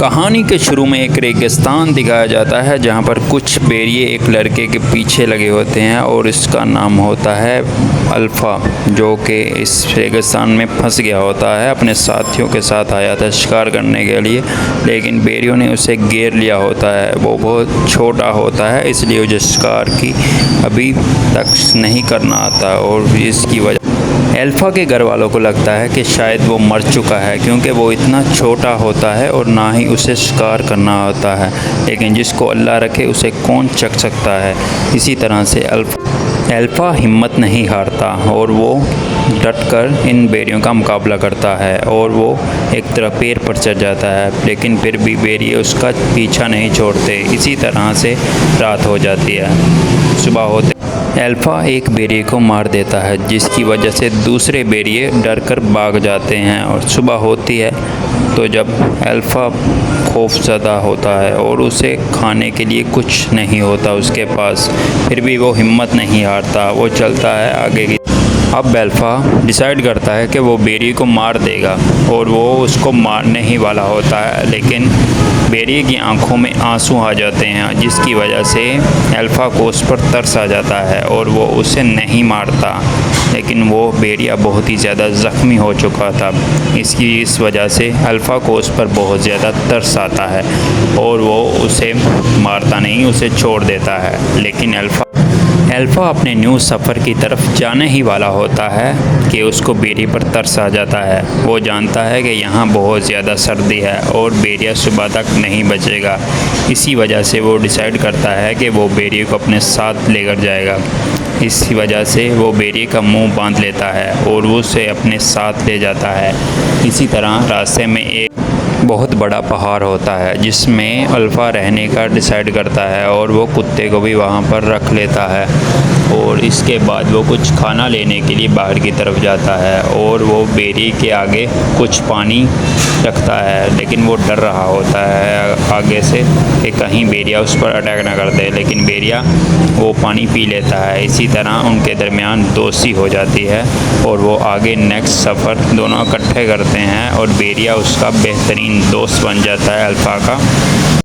कहानी के शुरू में एक रेगिस्तान दिखाया जाता है जहाँ पर कुछ भेड़िए एक लड़के के पीछे लगे होते हैं और इसका नाम होता है अल्फ़ा, जो कि इस रेगिस्तान में फंस गया होता है। अपने साथियों के साथ आया था शिकार करने के लिए, लेकिन भेड़ियों ने उसे घेर लिया होता है। वो बहुत छोटा होता है, इसलिए उसे शिकार की अभी तक नहीं करना आता और इसकी वजह अल्फ़ा के घर वालों को लगता है कि शायद वो मर चुका है, क्योंकि वो इतना छोटा होता है और ना ही उसे शिकार करना होता है। लेकिन जिसको अल्लाह रखे उसे कौन चख सकता है। इसी तरह से अल्फ़ा हिम्मत नहीं हारता और वो डटकर इन भेड़ियों का मुकाबला करता है और वो एक तरफ पेड़ पर चढ़ जाता है, लेकिन फिर भी भेड़िए उसका पीछा नहीं छोड़ते। इसी तरह से रात हो जाती है। सुबह होते अल्फ़ा एक भेड़िए को मार देता है, जिसकी वजह से दूसरे भेड़िए डरकर भाग जाते हैं। और सुबह होती है तो जब अल्फ़ा खौफज़दा होता है और उसे खाने के लिए कुछ नहीं होता उसके पास, फिर भी वो हिम्मत नहीं हारता। वो चलता है आगे की। अब अल्फ़ा डिसाइड करता है कि वो भेड़िए को मार देगा और वो उसको मारने ही वाला होता है, लेकिन भेड़िए की आंखों में आंसू आ जाते हैं, जिसकी वजह से अल्फ़ा को उस पर तरस आ जाता है और वो उसे नहीं मारता। लेकिन वो भेड़िया बहुत ही ज़्यादा ज़ख्मी हो चुका था। इस वजह से अल्फ़ा को उस पर बहुत ज़्यादा तरस आता है और वो उसे मारता नहीं, उसे छोड़ देता है। लेकिन अल्फ़ा अपने न्यू सफ़र की तरफ जाने ही वाला होता है कि उसको भेड़िए पर तरस आ जाता है। वो जानता है कि यहाँ बहुत ज़्यादा सर्दी है और भेड़िया सुबह तक नहीं बचेगा। इसी वजह से वो डिसाइड करता है कि वो भेड़िए को अपने साथ लेकर जाएगा। इसी वजह से वो भेड़िए का मुंह बांध लेता है और वो उसे अपने साथ ले जाता है। इसी तरह रास्ते में एक बहुत बड़ा पहाड़ होता है जिसमें अल्फ़ा रहने का डिसाइड करता है और वो कुत्ते को भी वहाँ पर रख लेता है। और इसके बाद वो कुछ खाना लेने के लिए बाहर की तरफ जाता है और वो भेड़िए के आगे कुछ पानी रखता है, लेकिन वो डर रहा होता है आगे से कि कहीं भेड़िया उस पर अटैक ना कर दे। लेकिन भेड़िया वो पानी पी लेता है। इसी तरह उनके दरमियान दोस्ती हो जाती है और वो आगे नेक्स्ट सफ़र दोनों इकट्ठे करते हैं और भेड़िया उसका बेहतरीन दोस्त बन जाता है अल्फ़ा का।